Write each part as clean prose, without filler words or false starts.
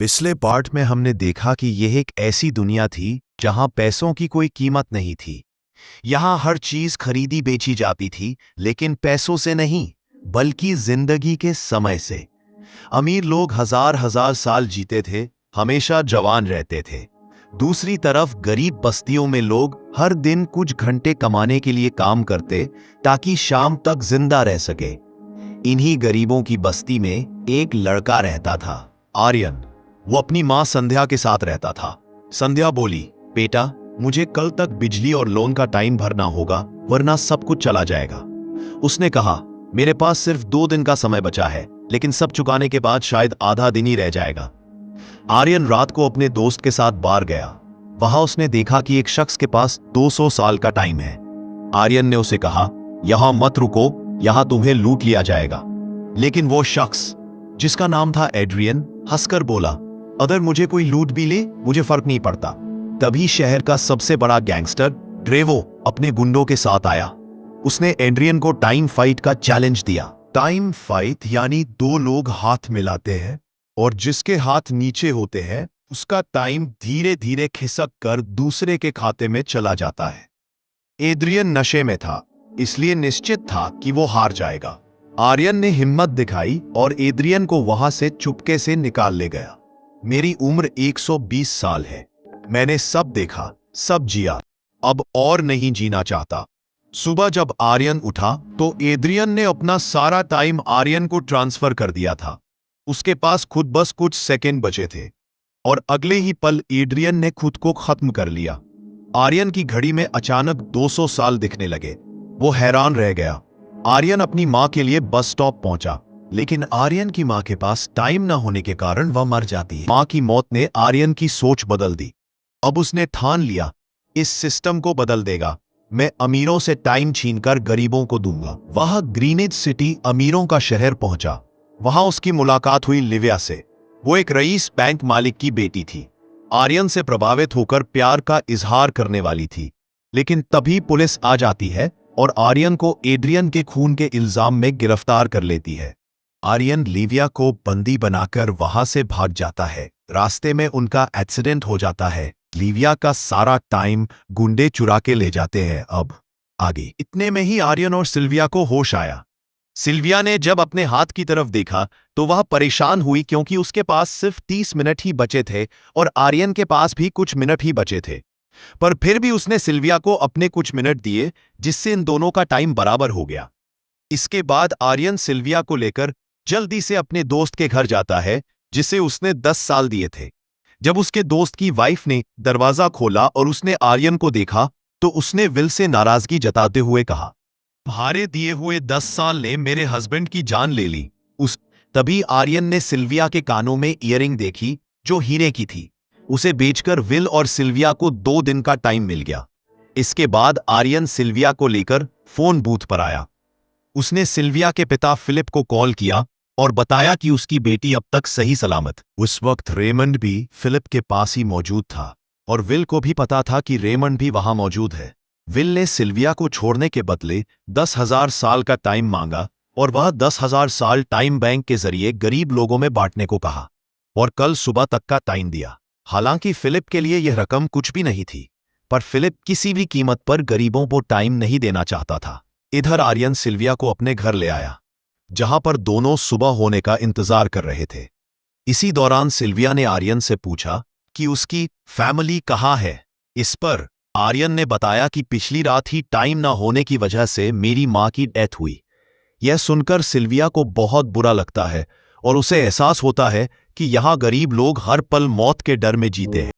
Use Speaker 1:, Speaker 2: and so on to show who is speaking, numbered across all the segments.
Speaker 1: पिछले पार्ट में हमने देखा कि यह एक ऐसी दुनिया थी जहां पैसों की कोई कीमत नहीं थी। यहां हर चीज खरीदी बेची जाती थी, लेकिन पैसों से नहीं, बल्कि जिंदगी के समय से। अमीर लोग हजार हजार साल जीते थे, हमेशा जवान रहते थे। दूसरी तरफ गरीब बस्तियों में लोग हर दिन कुछ घंटे कमाने के लिए काम करते, ताकि शाम तक जिंदा रह सके। इन्हीं गरीबों की बस्ती में एक लड़का रहता था, आर्यन। वो अपनी मां संध्या के साथ रहता था। संध्या बोली, बेटा, मुझे कल तक बिजली और लोन का टाइम भरना होगा, वरना सब कुछ चला जाएगा। उसने कहा, मेरे पास सिर्फ 2 दिन का समय बचा है, लेकिन सब चुकाने के बाद शायद आधा दिन ही रह जाएगा। आर्यन रात को अपने दोस्त के साथ बाहर गया। वहां उसने देखा कि एक शख्स के पास 200 साल का टाइम है। आर्यन ने उसे कहा, यहां मत रुको, यहां तुम्हें लूट लिया जाएगा। लेकिन वो शख्स, जिसका नाम था एड्रियन, हंसकर बोला, अगर मुझे कोई लूट भी ले, मुझे फर्क नहीं पड़ता। तभी शहर का सबसे बड़ा गैंगस्टर ड्रेवो अपने गुंडों के साथ आया। उसने एड्रियन को टाइम फाइट का चैलेंज दिया। टाइम फाइट यानी 2 लोग हाथ मिलाते हैं और जिसके हाथ नीचे होते हैं उसका टाइम धीरे धीरे खिसक कर दूसरे के खाते में चला जाता है। एड्रियन नशे में था, इसलिए निश्चित था कि वो हार जाएगा। आर्यन ने हिम्मत दिखाई और एड्रियन को वहां से चुपके से निकाल ले गया। मेरी उम्र 120 साल है। मैंने सब देखा, सब जिया, अब और नहीं जीना चाहता। सुबह जब आर्यन उठा तो एड्रियन ने अपना सारा टाइम आर्यन को ट्रांसफर कर दिया था। उसके पास खुद बस कुछ सेकंड बचे थे और अगले ही पल एड्रियन ने खुद को खत्म कर लिया। आर्यन की घड़ी में अचानक 200 साल दिखने लगे। वो हैरान रह गया। आर्यन अपनी मां के लिए बस स्टॉप पहुंचा, लेकिन आर्यन की मां के पास टाइम न होने के कारण वह मर जाती है। मां की मौत ने आर्यन की सोच बदल दी। अब उसने ठान लिया, इस सिस्टम को बदल देगा। मैं अमीरों से टाइम छीनकर गरीबों को दूंगा। वह ग्रीनेज सिटी, अमीरों का शहर पहुंचा। वहां उसकी मुलाकात हुई लिविया से। वो एक रईस बैंक मालिक की बेटी थी। आर्यन से प्रभावित होकर प्यार का इजहार करने वाली थी, लेकिन तभी पुलिस आ जाती है और आर्यन को एड्रियन के खून के इल्जाम में गिरफ्तार कर लेती है। आर्यन लिविया को बंदी बनाकर वहां से भाग जाता है। रास्ते में उनका एक्सीडेंट हो जाता है। लिविया का सारा टाइम गुंडे चुरा के ले जाते हैं। अब आगे इतने में ही आर्यन और सिल्विया को होश आया। सिल्विया ने जब अपने हाथ की तरफ देखा तो वह परेशान हुई, क्योंकि उसके पास सिर्फ 30 मिनट ही बचे थे और आर्यन के पास भी कुछ मिनट ही बचे थे। पर फिर भी उसने सिल्विया को अपने कुछ मिनट दिए, जिससे इन दोनों का टाइम बराबर हो गया। इसके बाद आर्यन सिल्विया को लेकर जल्दी से अपने दोस्त के घर जाता है, जिसे उसने 10 साल दिए थे। जब उसके दोस्त की वाइफ ने दरवाजा खोला और उसने आर्यन को देखा, तो उसने विल से नाराजगी जताते हुए कहा, तुम्हारे दिए हुए 10 साल ने मेरे हस्बैंड की जान ले ली। तभी आर्यन ने सिल्विया के कानों में ईयरिंग देखी, जो हीरे की थी। उसे बेचकर विल और सिल्विया को 2 दिन का टाइम मिल गया। इसके बाद आर्यन सिल्विया को लेकर फोन बूथ पर आया। उसने सिल्विया के पिता फिलिप को कॉल किया और बताया कि उसकी बेटी अब तक सही सलामत। उस वक्त रेमंड भी फिलिप के पास ही मौजूद था और विल को भी पता था कि रेमंड भी वहां मौजूद है। विल ने सिल्विया को छोड़ने के बदले 10,000 साल का टाइम मांगा और वह 10,000 साल टाइम बैंक के जरिए गरीब लोगों में बांटने को कहा और कल सुबह तक का टाइम दिया। हालांकि फिलिप के लिए यह रकम कुछ भी नहीं थी, पर फिलिप किसी भी कीमत पर गरीबों को टाइम नहीं देना चाहता था। इधर आर्यन सिल्विया को अपने घर ले आया, जहां पर दोनों सुबह होने का इंतजार कर रहे थे। इसी दौरान सिल्विया ने आर्यन से पूछा कि उसकी फैमिली कहां है। इस पर आर्यन ने बताया कि पिछली रात ही टाइम ना होने की वजह से मेरी मां की डेथ हुई। यह सुनकर सिल्विया को बहुत बुरा लगता है और उसे एहसास होता है कि यहां गरीब लोग हर पल मौत के डर में जीते हैं।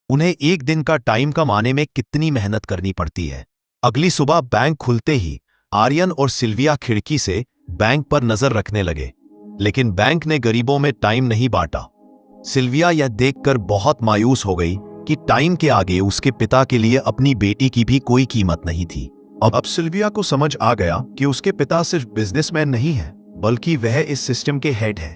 Speaker 1: उन्हें एक दिन का टाइम कमाने में कितनी मेहनत करनी पड़ती है। अगली सुबह बैंक खुलते ही आर्यन और सिल्विया खिड़की से बैंक पर नजर रखने लगे, लेकिन बैंक ने गरीबों में टाइम नहीं बांटा। सिल्विया यह देखकर बहुत मायूस हो गई कि टाइम के आगे उसके पिता के लिए अपनी बेटी की भी कोई कीमत नहीं थी। अब सिल्विया को समझ आ गया कि उसके पिता सिर्फ बिजनेसमैन नहीं है, बल्कि वह इस सिस्टम के हेड है।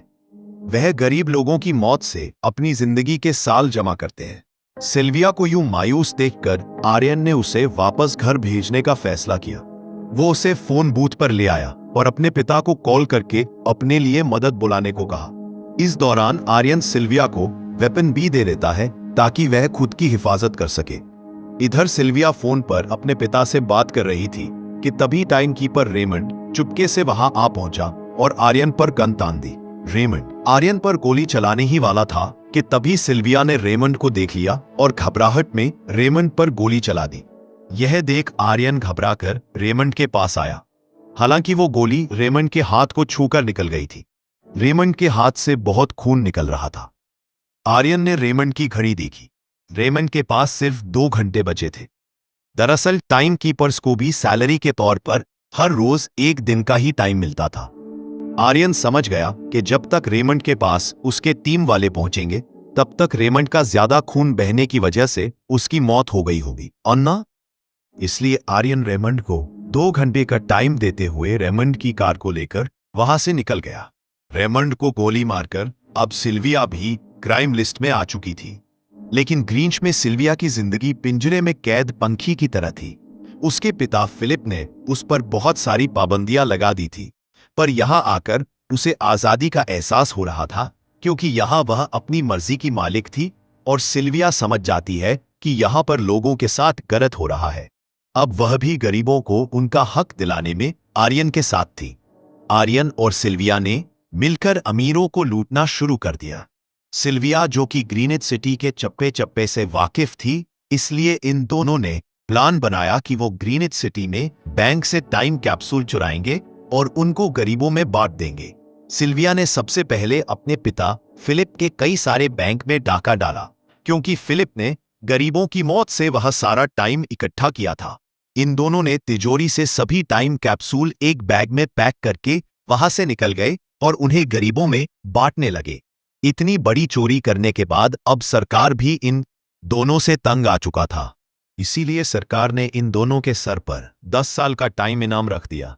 Speaker 1: वह गरीब लोगों की मौत से अपनी जिंदगी के साल जमा करते हैं। सिल्विया को यूं मायूस देखकर आर्यन ने उसे वापस घर भेजने का फैसला किया। वो उसे फोन बूथ पर ले आया और अपने पिता को कॉल करके अपने लिए मदद बुलाने को कहा। इस दौरान आर्यन सिल्विया को वेपन भी दे देता है ताकि वह खुद की हिफाजत कर सके। इधर सिल्विया फोन पर अपने पिता से बात कर रही थी कि तभी टाइम कीपर रेमंड चुपके से वहां आ पहुंचा और आर्यन पर गन तान दी। रेमंड आर्यन पर गोली चलाने ही वाला था कि तभी सिल्विया ने रेमंड को देख लिया और घबराहट में रेमंड पर गोली चला दी। यह देख आर्यन घबराकर रेमंड के पास आया। हालांकि वो गोली रेमंड के हाथ को छूकर निकल गई थी। रेमंड के हाथ से बहुत खून निकल रहा था। आर्यन ने रेमंड की घड़ी देखी। रेमंड के पास सिर्फ 2 घंटे बचे थे। दरअसल टाइम कीपर्स को भी सैलरी के तौर पर हर रोज 1 दिन का ही टाइम मिलता था। आर्यन समझ गया कि जब तक रेमंड के पास उसके टीम वाले पहुंचेंगे तब तक रेमंड का ज्यादा खून बहने की वजह से उसकी मौत हो गई होगी और ना। इसलिए आर्यन रेमंड को 2 घंटे का टाइम देते हुए रेमंड की कार को लेकर वहां से निकल गया। रेमंड को गोली मारकर अब सिल्विया भी क्राइम लिस्ट में आ चुकी थी। लेकिन ग्रींच में सिल्विया की जिंदगी पिंजरे में कैद पंखी की तरह थी। उसके पिता फिलिप ने उस पर बहुत सारी पाबंदियां लगा दी थी, पर यहां आकर उसे आजादी का एहसास हो रहा था क्योंकि यहां वह अपनी मर्जी की मालिक थी और सिल्विया समझ जाती है कि यहां पर लोगों के साथ गलत हो रहा है। अब वह भी गरीबों को उनका हक दिलाने में आर्यन के साथ थी। आर्यन और सिल्विया ने मिलकर अमीरों को लूटना शुरू कर दिया। सिल्विया जो कि ग्रीनिच सिटी के चप्पे चप्पे से वाकिफ थी, इसलिए इन दोनों ने प्लान बनाया कि वो ग्रीनिच सिटी में बैंक से टाइम कैप्सूल चुराएंगे और उनको गरीबों में बांट देंगे। सिल्विया ने सबसे पहले अपने पिता फिलिप के कई सारे बैंक में डाका डाला क्योंकि फिलिप ने गरीबों की मौत से वह सारा टाइम इकट्ठा किया था। इन दोनों ने तिजोरी से सभी टाइम कैप्सूल एक बैग में पैक करके वहां से निकल गए और उन्हें गरीबों में बांटने लगे। इतनी बड़ी चोरी करने के बाद अब सरकार भी इन दोनों से तंग आ चुका था। इसीलिए सरकार ने इन दोनों के सर पर 10 साल का टाइम इनाम रख दिया।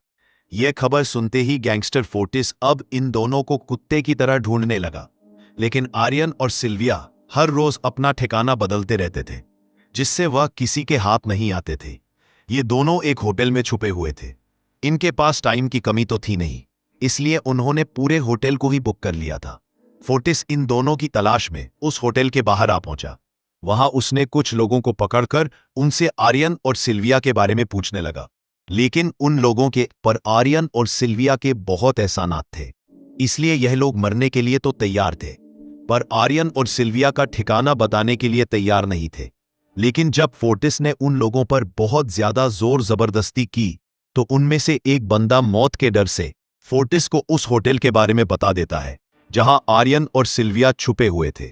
Speaker 1: यह खबर सुनते ही गैंगस्टर फोर्टिस अब इन दोनों को कुत्ते की तरह ढूंढने लगा। लेकिन आर्यन और सिल्विया हर रोज अपना ठिकाना बदलते रहते थे, जिससे वह किसी के हाथ नहीं आते थे। ये दोनों एक होटल में छुपे हुए थे। इनके पास टाइम की कमी तो थी नहीं, इसलिए उन्होंने पूरे होटल को ही बुक कर लिया था। फोर्टिस इन दोनों की तलाश में उस होटल के बाहर आ पहुंचा। वहां उसने कुछ लोगों को पकड़कर उनसे आर्यन और सिल्विया के बारे में पूछने लगा। लेकिन उन लोगों के पर आर्यन और सिल्विया के बहुत एहसानात थे, इसलिए यह लोग मरने के लिए तो तैयार थे, पर आर्यन और सिल्विया का ठिकाना बताने के लिए तैयार नहीं थे। लेकिन जब फोर्टिस ने उन लोगों पर बहुत ज्यादा जोर जबरदस्ती की तो उनमें से एक बंदा मौत के डर से फोर्टिस को उस होटल के बारे में बता देता है जहां आर्यन और सिल्विया छुपे हुए थे।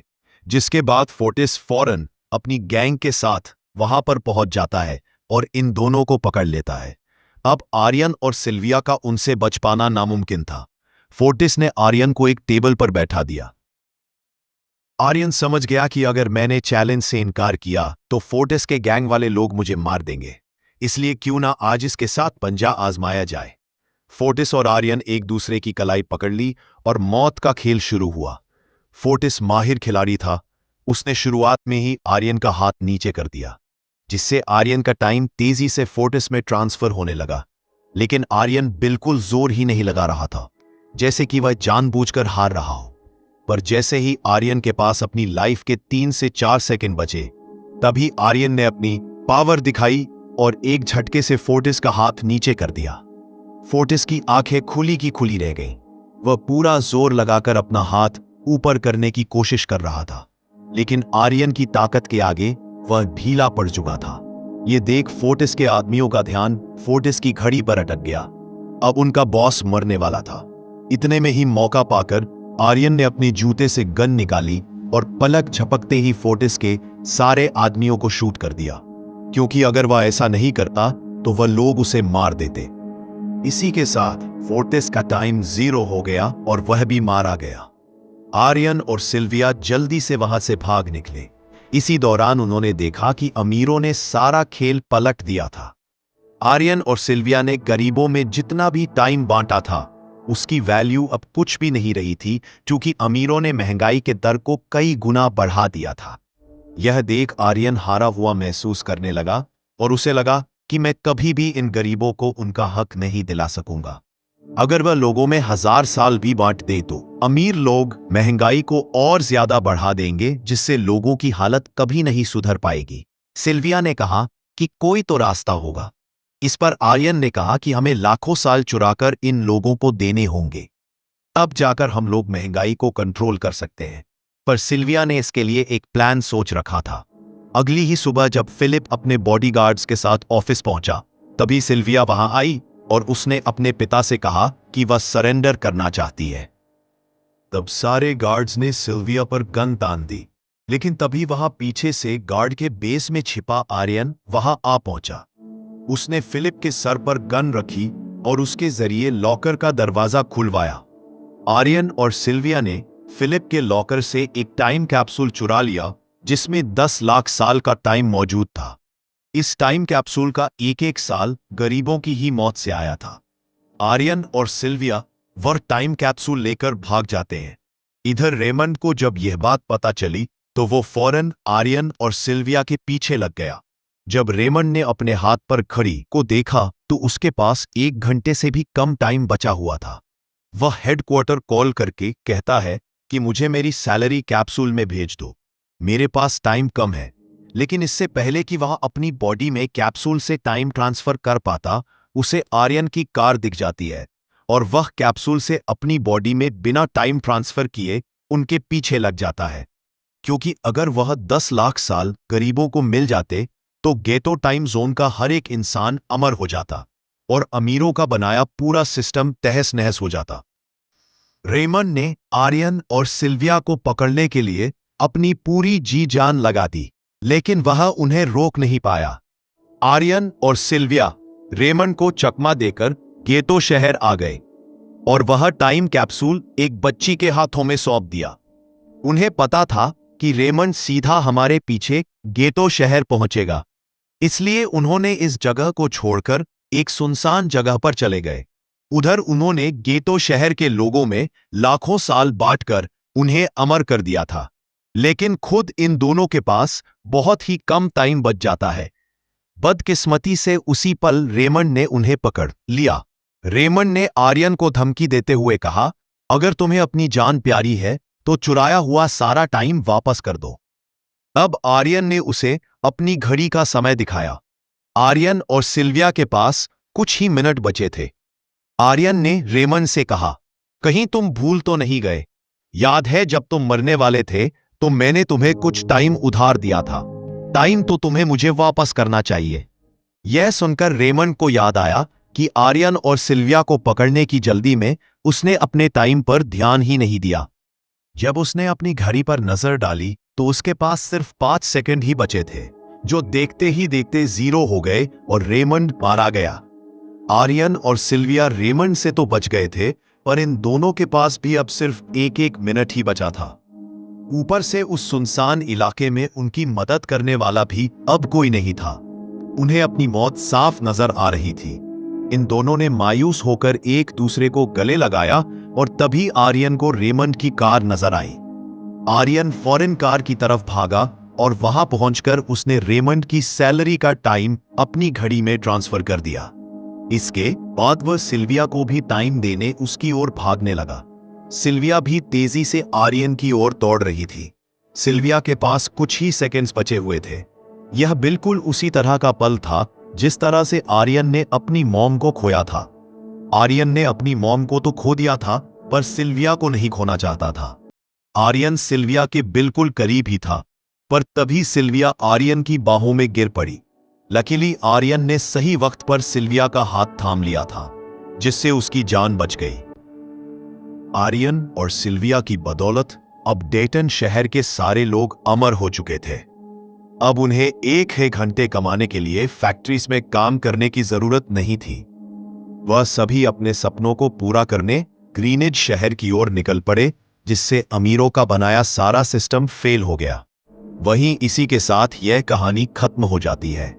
Speaker 1: जिसके बाद फोर्टिस फौरन अपनी गैंग के साथ वहां पर पहुंच जाता है और इन दोनों को पकड़ लेता है। अब आर्यन और सिल्विया का उनसे बच पाना नामुमकिन था। फोर्टिस ने आर्यन को एक टेबल पर बैठा दिया। आर्यन समझ गया कि अगर मैंने चैलेंज से इनकार किया तो फोर्टिस के गैंग वाले लोग मुझे मार देंगे, इसलिए क्यों ना आज इसके साथ पंजा आजमाया जाए। फोर्टिस और आर्यन एक दूसरे की कलाई पकड़ ली और मौत का खेल शुरू हुआ। फोर्टिस माहिर खिलाड़ी था। उसने शुरुआत में ही आर्यन का हाथ नीचे कर दिया, जिससे आर्यन का टाइम तेजी से फोर्टिस में ट्रांसफर होने लगा। लेकिन आर्यन बिल्कुल जोर ही नहीं लगा रहा था, जैसे कि वह जानबूझकर हार रहा हो। पर जैसे ही आर्यन के पास अपनी लाइफ के 3 से 4 सेकंड बचे, तभी आर्यन ने अपनी पावर दिखाई और एक झटके से फोर्टिस का हाथ नीचे कर दिया। फोर्टिस की आंखें खुली की खुली रह गईं। वह पूरा जोर लगाकर अपना हाथ ऊपर करने की कोशिश कर रहा था, लेकिन आर्यन की ताकत के आगे वह ढीला पड़ चुका था। यह देख फोर्टिस के आदमियों का ध्यान फोर्टिस की घड़ी पर अटक गया। अब उनका बॉस मरने वाला था। इतने में ही मौका पाकर आर्यन ने अपने जूते से गन निकाली और पलक झपकते ही फोर्टिस के सारे आदमियों को शूट कर दिया, क्योंकि अगर वह ऐसा नहीं करता तो वह लोग उसे मार देते। इसी के साथ फोर्टिस का टाइम 0 हो गया और वह भी मारा गया। आर्यन और सिल्विया जल्दी से वहां से भाग निकले। इसी दौरान उन्होंने देखा कि अमीरों ने सारा खेल पलट दिया था। आर्यन और सिल्विया ने गरीबों में जितना भी टाइम बांटा था उसकी वैल्यू अब कुछ भी नहीं रही थी, क्योंकि अमीरों ने महंगाई के दर को कई गुना बढ़ा दिया था। यह देख आर्यन हारा हुआ महसूस करने लगा और उसे लगा कि मैं कभी भी इन गरीबों को उनका हक नहीं दिला सकूंगा। अगर वह लोगों में 1000 साल भी बांट दे तो अमीर लोग महंगाई को और ज्यादा बढ़ा देंगे, जिससे लोगों की हालत कभी नहीं सुधर पाएगी। सिल्विया ने कहा कि कोई तो रास्ता होगा। इस पर आर्यन ने कहा कि हमें लाखों साल चुराकर इन लोगों को देने होंगे, अब जाकर हम लोग महंगाई को कंट्रोल कर सकते हैं। पर सिल्विया ने इसके लिए एक प्लान सोच रखा था। अगली ही सुबह जब फिलिप अपने बॉडीगार्ड्स के साथ ऑफिस पहुंचा, तभी सिल्विया वहां आई और उसने अपने पिता से कहा कि वह सरेंडर करना चाहती है। तब सारे गार्ड्स ने सिल्विया पर गन तान दी, लेकिन तभी वहां पीछे से गार्ड के बेस में छिपा आर्यन वहां आ पहुंचा। उसने फिलिप के सर पर गन रखी और उसके जरिए लॉकर का दरवाजा खुलवाया। आर्यन और सिल्विया ने फिलिप के लॉकर से एक टाइम कैप्सूल चुरा लिया, जिसमें 10 लाख साल का टाइम मौजूद था। इस टाइम कैप्सूल का एक एक साल गरीबों की ही मौत से आया था। आर्यन और सिल्विया वह टाइम कैप्सूल लेकर भाग जाते हैं। इधर रेमंड को जब यह बात पता चली तो वो फौरन आर्यन और सिल्विया के पीछे लग गया। जब रेमंड ने अपने हाथ पर घड़ी को देखा तो उसके पास 1 घंटे से भी कम टाइम बचा हुआ था। वह हेडक्वार्टर कॉल करके कहता है कि मुझे मेरी सैलरी कैप्सूल में भेज दो, मेरे पास टाइम कम है। लेकिन इससे पहले कि वह अपनी बॉडी में कैप्सूल से टाइम ट्रांसफर कर पाता, उसे आर्यन की कार दिख जाती है और वह कैप्सूल से अपनी बॉडी में बिना टाइम ट्रांसफर किए उनके पीछे लग जाता है। क्योंकि अगर वह 10 लाख साल गरीबों को मिल जाते तो गेटो टाइम जोन का हर एक इंसान अमर हो जाता और अमीरों का बनाया पूरा सिस्टम तहस नहस हो जाता। रेमंड ने आर्यन और सिल्विया को पकड़ने के लिए अपनी पूरी जी जान लगा दी, लेकिन वह उन्हें रोक नहीं पाया। आर्यन और सिल्विया रेमंड को चकमा देकर गेटो शहर आ गए और वह टाइम कैप्सूल एक बच्ची के हाथों में सौंप दिया। उन्हें पता था कि रेमंड सीधा हमारे पीछे गेटो शहर पहुंचेगा, इसलिए उन्होंने इस जगह को छोड़कर एक सुनसान जगह पर चले गए। उधर उन्होंने गेटो शहर के लोगों में लाखों साल बांटकर उन्हें अमर कर दिया था, लेकिन खुद इन दोनों के पास बहुत ही कम टाइम बच जाता है। बदकिस्मती से उसी पल रेमंड ने उन्हें पकड़ लिया। रेमंड ने आर्यन को धमकी देते हुए कहा, अगर तुम्हें अपनी जान प्यारी है तो चुराया हुआ सारा टाइम वापस कर दो। अब आर्यन ने उसे अपनी घड़ी का समय दिखाया। आर्यन और सिल्विया के पास कुछ ही मिनट बचे थे। आर्यन ने रेमंड से कहा, कहीं तुम भूल तो नहीं गए? याद है जब तुम मरने वाले थे तो मैंने तुम्हें कुछ टाइम उधार दिया था। टाइम तो तुम्हें मुझे वापस करना चाहिए। यह सुनकर रेमंड को याद आया कि आर्यन और सिल्विया को पकड़ने की जल्दी में उसने अपने टाइम पर ध्यान ही नहीं दिया। जब उसने अपनी घड़ी पर नजर डाली तो उसके पास सिर्फ 5 सेकंड ही बचे थे, जो देखते ही देखते 0 हो गए और रेमंड मारा गया। आर्यन और सिल्विया रेमंड से तो बच गए थे, पर इन दोनों के पास भी अब सिर्फ एक एक मिनट ही बचा था। ऊपर से उस सुनसान इलाके में उनकी मदद करने वाला भी अब कोई नहीं था। उन्हें अपनी मौत साफ नजर आ रही थी। इन दोनों ने मायूस होकर एक दूसरे को गले लगाया और तभी आर्यन को रेमंड की कार नजर आई। आर्यन फौरन कार की तरफ भागा और वहां पहुंचकर उसने रेमंड की सैलरी का टाइम अपनी घड़ी में ट्रांसफर कर दिया। इसके बाद वह सिल्विया को भी टाइम देने उसकी ओर भागने लगा। सिल्विया भी तेजी से आर्यन की ओर दौड़ रही थी। सिल्विया के पास कुछ ही सेकंड्स बचे हुए थे। यह बिल्कुल उसी तरह का पल था जिस तरह से आर्यन ने अपनी मॉम को खोया था। आर्यन ने अपनी मॉम को तो खो दिया था, पर सिल्विया को नहीं खोना चाहता था। आर्यन सिल्विया के बिल्कुल करीब ही था, पर तभी सिल्विया आर्यन की बाहों में गिर पड़ी। लकीली आर्यन ने सही वक्त पर सिल्विया का हाथ थाम लिया था, जिससे उसकी जान बच गई। आर्यन और सिल्विया की बदौलत अब डेटन शहर के सारे लोग अमर हो चुके थे। अब उन्हें 1 घंटे कमाने के लिए फैक्ट्रीज में काम करने की जरूरत नहीं थी। वह सभी अपने सपनों को पूरा करने ग्रीनिज शहर की ओर निकल पड़े, जिससे अमीरों का बनाया सारा सिस्टम फेल हो गया। वहीं इसी के साथ यह कहानी खत्म हो जाती है।